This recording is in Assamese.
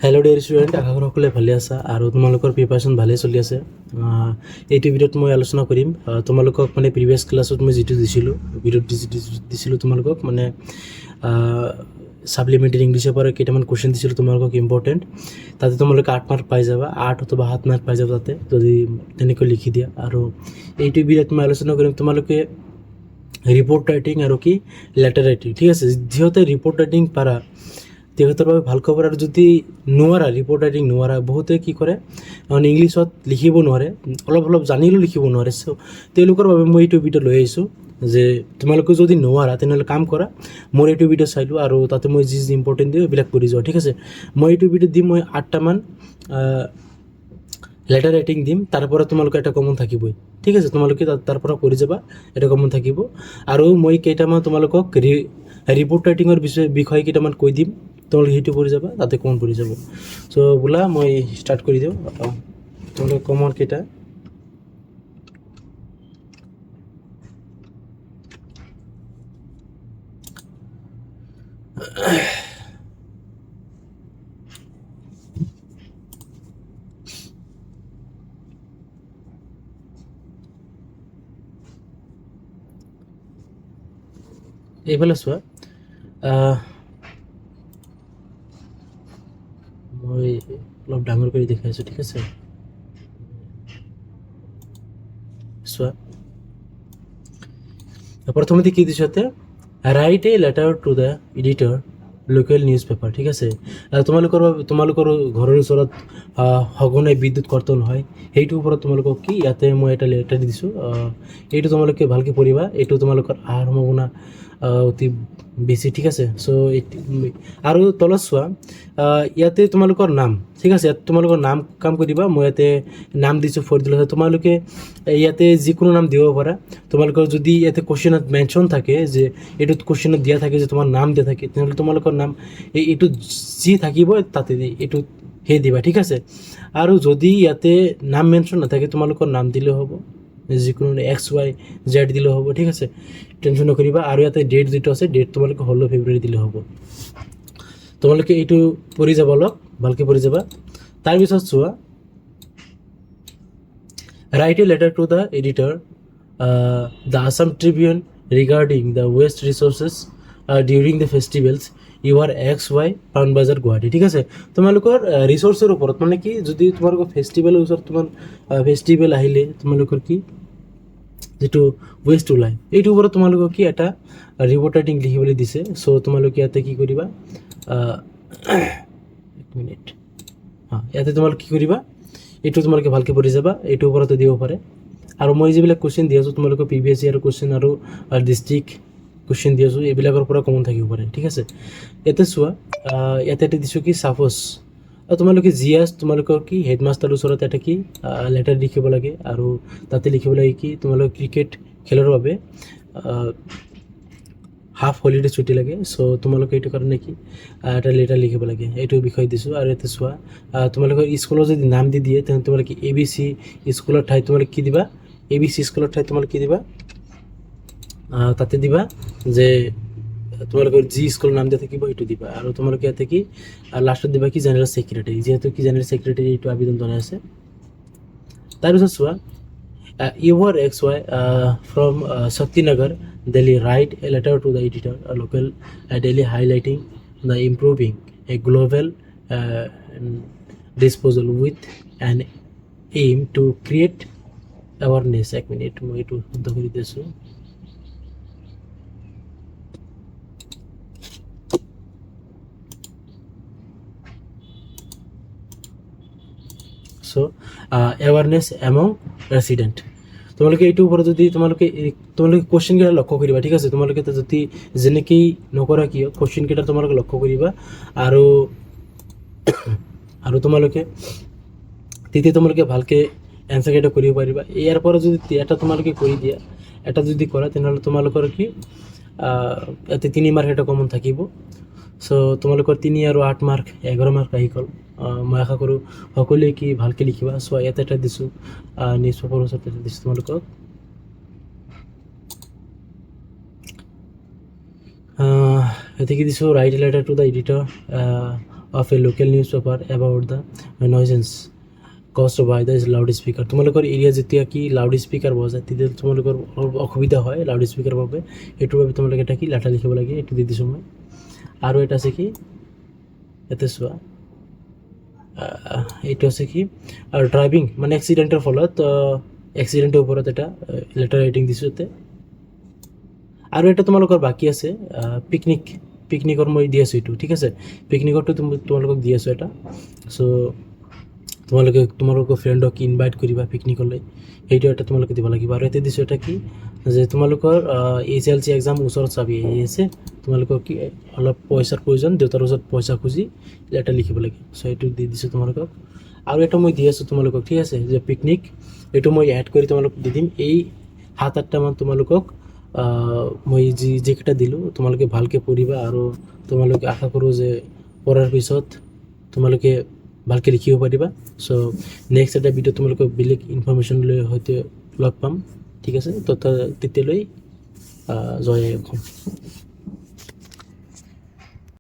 হেল্ল' ডিয়াৰ ষ্টুডেণ্ট, আশা কৰোঁ সকলোৱে ভালে আছা আৰু তোমালোকৰ প্ৰিপাৰেশ্যন ভালেই চলি আছে। এইটো ভিডিঅ'ত মই আলোচনা কৰিম তোমালোকক মানে প্ৰিভিয়াছ ক্লাছত মই যিটো ভিডিঅ'ত দিছিলোঁ তোমালোকক মানে ছাপ্লিমেণ্টাৰী ইংলিছৰ পৰা কেইটামান কুৱেশ্যন দিছিলোঁ তোমালোকক ইম্পৰ্টেণ্ট। তাতে তোমালোকে 8 মাৰ্ক পাই যাবা, 8 অথবা 7 মাৰ্ক পাই যাবা তাতে যদি তেনেকৈ লিখি দিয়া। আৰু এইটো ভিডিঅ'ত মই আলোচনা কৰিম তোমালোকে ৰিপৰ্ট ৰাইটিং আৰু কি লেটাৰ ৰাইটিং, ঠিক আছে। যিহঁতে ৰিপৰ্ট ৰাইটিং পাৰা তেখেতৰ বাবে ভাল খবৰ। আৰু যদি নোৱাৰা ৰিপৰ্ট ৰাইটিং নোৱাৰা, বহুতে কি কৰে মানে ইংলিছত লিখিব নোৱাৰে, অলপ জানিলেও লিখিব নোৱাৰে। চ' তেওঁলোকৰ বাবে মই এইটো ভিডিঅ' লৈ আহিছোঁ যে তোমালোকে যদি নোৱাৰা তেনেহ'লে কাম কৰা, মোৰ এইটো ভিডিঅ' চাই লোৱা আৰু তাতে মই যি ইম্পৰ্টেণ্ট দিওঁ এইবিলাক কৰি যোৱা, ঠিক আছে। মই এইটো ভিডিঅ'ত দিম মই 8টামান লেটাৰ ৰাইটিং দিম, তাৰ পৰা তোমালোকে এটা কমন থাকিবই, ঠিক আছে। তোমালোকে তাৰ পৰা কৰি যাবা, এটা কমন থাকিব। আৰু মই কেইটামান তোমালোকক ৰিপৰ্ট ৰাইটিঙৰ বিষয়ে কেইটামান কৈ দিম, তোমালোকে সেইটো কৰি যাবা, তাতে কমন পৰি যাব। চ' বোলা মই ষ্টাৰ্ট কৰি দিওঁ। তোমালোকে কমন কেইটা এইফালে চোৱা। মই অলপ ডাঙৰ কৰি দেখাইছোঁ, ঠিক আছে। চোৱা, প্ৰথমতে কি দিছোঁ ইয়াতে, right a letter to the editor local news paper, ঠিক আছে। তোমালোকৰ ঘৰৰ ওচৰত সঘনাই বিদ্যুৎ কৰ্তন হয়, সেইটোৰ ওপৰত তোমালোকক কি ইয়াতে মই এটা লেটাৰ দিছোঁ। এইটো তোমালোকে ভালকৈ পঢ়িবা, এইটো তোমালোকৰ অহাৰ সম্ভাৱনা অতি বেছি, ঠিক আছে। চ' আৰু তলত চোৱা, ইয়াতে তোমালোকৰ নাম, ঠিক আছে। ইয়াত তোমালোকৰ নাম কাম কৰিবা। মই ইয়াতে নাম দিছোঁ ফৰিদুল হাছান। তোমালোকে ইয়াতে যিকোনো নাম দিব পাৰা। তোমালোকৰ যদি ইয়াতে কুৱেশ্যনত মেনশ্যন থাকে যে এইটোত কুৱেশ্যনত দিয়া থাকে যে তোমাৰ নাম দিয়া থাকে, তেনেহ'লে তোমালোকৰ নাম এইটো যি থাকিব তাতে এইটো সেই দিবা, ঠিক আছে। আৰু যদি ইয়াতে নাম মেনশ্যন নাথাকে, তোমালোকৰ নাম দিলেও হ'ব, যিকোনো XYZ দিলেও হ'ব, ঠিক আছে। টেনশ্যন নকৰিবা। আৰু ইয়াতে ডেট যিটো আছে, ডেট তোমালোকে 16 ফেব্ৰুৱাৰী দিলেও হ'ব। তোমালোকে এইটো পঢ়ি যাব, অলপ ভালকৈ পঢ়ি যাবা। তাৰপিছত চোৱা, write a letter to the editor, the Assam Tribune regarding the waste resources during the festivals. ইউআৰ XY টাউন বাজাৰ গুৱাহাটী, ঠিক আছে। তোমালোকৰ ৰিচোৰ্চৰ ওপৰত মানে কি, যদি তোমালোকৰ ফেষ্টিভেলৰ ওচৰত ফেষ্টিভেল আহিলে তোমালোকৰ কি যিটো ৱেষ্ট ওলায়, এইটোৰ ওপৰত তোমালোকক কি এটা ৰিপৰ্ট ৰাইটিং লিখিবলৈ দিছে। চ' তোমালোকে ইয়াতে কি কৰিবা, এক মিনিট, ইয়াতে তোমালোকে কি কৰিবা, এইটো তোমালোকে ভালকৈ পঢ়ি যাবা, এইটোৰ ওপৰতে দিব পাৰে। আৰু মই যিবিলাক কুৱেশ্যন দি আছোঁ তোমালোকে প্ৰিভিয়াছ ইয়াৰ কুৱেশ্যন আৰু ডিষ্ট্ৰিক্ট কুৱেশ্যন দি আছোঁ, এইবিলাকৰ পৰা কমন থাকিব পাৰে, ঠিক আছে। ইয়াতে চোৱা, ইয়াতে দিছোঁ কি ছাপ'জ তোমালোকে তোমালোকৰ কি হেডমাষ্টাৰৰ ওচৰত এটা কি লেটাৰ লিখিব লাগে। আৰু তাতে লিখিব লাগে কি তোমালোকে ক্ৰিকেট খেলৰ বাবে হাফ হলিডে ছুটি লাগে। চ' তোমালোকে এইটো কাৰণে কি এটা লেটাৰ লিখিব লাগে, এইটো বিষয় দিছোঁ। আৰু ইয়াতে চোৱা, তোমালোকৰ স্কুলৰ যদি নাম দি দিয়ে তেনে তোমালোকে ABC স্কুলৰ ঠাইত তোমালোকে কি দিবা, ABC স্কুলৰ ঠাইত তোমালোকে কি দিবা, তাতে দিবা যে তোমালোকৰ যি স্কুলৰ নাম দিয়া থাকিব সেইটো দিবা। আৰু তোমালোকে ইয়াতে কি লাষ্টত দিবা কি জেনেৰেল ছেক্ৰেটাৰী, যিহেতু কি জেনেৰেল ছেক্ৰেটাৰী এইটো আবেদন জনাই আছে। তাৰপিছত চোৱা, ইউআৰ XY from Shaktinagar, Delhi, write a letter to the editor, local Delhi, highlighting the improving a global disposal with an aim to create awareness. এক মিনিট, মই এইটো শুদ্ধ কৰি দিছোঁ। চ' এৱাৰনেছ এমং ৰেচিডেণ্ট। তোমালোকে এইটোৰ ওপৰত যদি তোমালোকে কুৱেশ্যনকেইটা লক্ষ্য কৰিবা, ঠিক আছে। তোমালোকে যদি যেনেকেই নকৰা কিয় কুৱেশ্যনকেইটা তোমালোকে লক্ষ্য কৰিবা। আৰু তোমালোকে তেতিয়া তোমালোকে ভালকৈ এনচাৰকেইটা কৰিব পাৰিবা। ইয়াৰ পৰা যদি এটা তোমালোকে কৰি দিয়া, এটা যদি কৰা, তেনেহ'লে তোমালোকৰ কি ইয়াতে 3 মাৰ্ক এটা কমন থাকিব। চ' তোমালোকৰ 3 আৰু 8 মাৰ্ক 11 মাৰ্ক আহি গ'ল। মই আশা কৰোঁ সকলোৱে কি ভালকৈ লিখিবা। চ' ইয়াতে এটা দিছোঁ, নিউজ পেপাৰৰ ওচৰত এটা দিছোঁ তোমালোকক। ইয়াতে কি দিছোঁ, write a letter to the editor of a local newspaper about the nuisance caused by the loudspeaker তোমালোকৰ এৰিয়া যেতিয়া কি লাউড স্পীকাৰ বজায় তেতিয়া তোমালোকৰ অলপ অসুবিধা হয় লাউড স্পীকাৰৰ বাবে সেইটোৰ বাবে তোমালোকে এটা কি লেটাৰ লিখিব লাগে এইটো দি দিছোঁ মই আৰু এটা আছে কি ইয়াতে চোৱা এইটো আছে কি আৰু ড্ৰাইভিং মানে এক্সিডেণ্টৰ ফলত এক্সিডেণ্টৰ ওপৰত এটা লেটাৰ ৰাইটিং দিছোঁ ইয়াতে আৰু এটা তোমালোকৰ বাকী আছে পিকনিকৰ মই দি আছোঁ এইটো ঠিক আছে পিকনিকৰটো তোমালোকক দি আছোঁ এটা চ' তোমালোকৰ ফ্ৰেণ্ডক ইনভাইট কৰিবা পিকনিকলৈ সেইটো এটা তোমালোকে দিব লাগিব আৰু এতিয়া দিছোঁ এটা কি যে তোমালোকৰ HLC এক্সাম ওচৰত চাবি আহি আছে তোমালোকৰ কি অলপ পইচাৰ প্ৰয়োজন দেউতাৰ ওচৰত পইচা খুজি এটা লিখিব লাগে চ' এইটো দি দিছোঁ তোমালোকক আৰু এটা মই দি আছোঁ তোমালোকক ঠিক আছে যে পিকনিক এইটো মই এড কৰি তোমালোকক দি দিম এই 7-8টামান তোমালোকক মই যিকেইটা দিলোঁ তোমালোকে ভালকৈ পঢ়িবা আৰু তোমালোকে আশা কৰোঁ যে পঢ়াৰ পিছত তোমালোকে ভালকৈ লিখিব পাৰিবা চ' নেক্সট এটা ভিডিঅ' তোমালোকক বেলেগ ইনফৰ্মেশ্যন লৈ হয়তো লগ পাম ঠিক আছে তেতিয়ালৈ জয় অসম